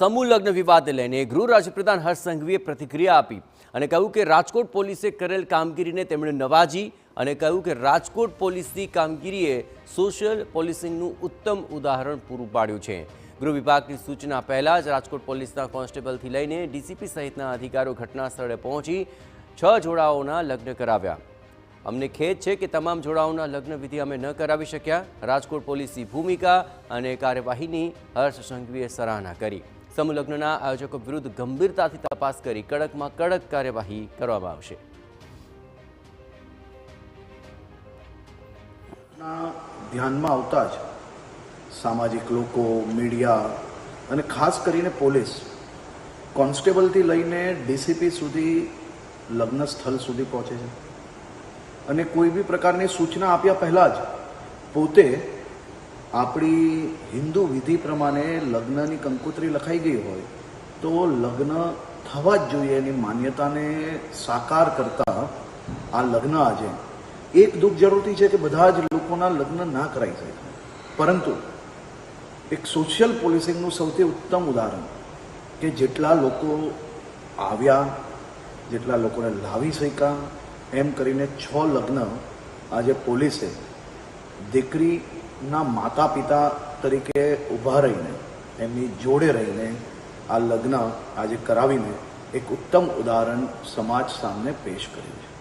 સમૂહ લગ્ન વિવાદને લઈને ગૃહ રાજ્યપ્રધાન હર્ષ સંઘવીએ પ્રતિક્રિયા આપી અને કહ્યું કે રાજકોટ પોલીસે કરેલ કામગીરીને તેમણે નવાજી અને કહ્યું કે રાજકોટ પોલીસની કામગીરીએ સોશિયલ પોલીસિંગનું ઉત્તમ ઉદાહરણ પૂરું પાડ્યું છે। ગૃહ વિભાગની સૂચના પહેલા જ રાજકોટ પોલીસના કોન્સ્ટેબલથી લઈને ડીસીપી સહિતના અધિકારીઓ ઘટના સ્થળે પહોંચી 6 જોડાઓના લગ્ન કરાવ્યા। અમને ખેદ છે કે તમામ જોડાઓના લગ્ન વિધિ અમે ન કરાવી શક્યા। રાજકોટ પોલીસની ભૂમિકા અને કાર્યવાહીની હર્ષ સંઘવીએ સરાહના કરી। સમૂહ લગ્નના આયોજકો વિરુદ્ધ ગંભીરતાથી તપાસ કરી કડકમાં કડક કાર્યવાહી કરવામાં આવશે। ધ્યાનમાં આવતા જ સામાજિક લોકો, મીડિયા અને ખાસ કરીને પોલીસ કોન્સ્ટેબલથી લઈને ડીસીપી સુધી લગ્ન સ્થળ સુધી પહોંચે છે અને કોઈ બી પ્રકારની સૂચના આપ્યા પહેલાં જ પોતે આપણી હિન્દુ વિધિ પ્રમાણે લગ્નની કંકોત્રી લખાઈ ગઈ હોય તો લગ્ન થવા જ જોઈએ એની માન્યતાને સાકાર કરતા આ લગ્ન આજે એક દુઃખ જરૂરથી છે કે બધા જ લોકોના લગ્ન ના કરાઈ શકે, પરંતુ એક સોશિયલ પોલિસિંગનું સૌથી ઉત્તમ ઉદાહરણ કે જેટલા લોકો આવ્યા, જેટલા લોકોને લાવી શક્યા, એમ કરીને 6 લગ્ન આજે પોલીસે દીકરીના માતા પિતા તરીકે ઊભા રહીને એમની જોડે રહીને આ લગ્ન આજે કરાવીને એક ઉત્તમ ઉદાહરણ સમાજ સામે પેશ કર્યું છે।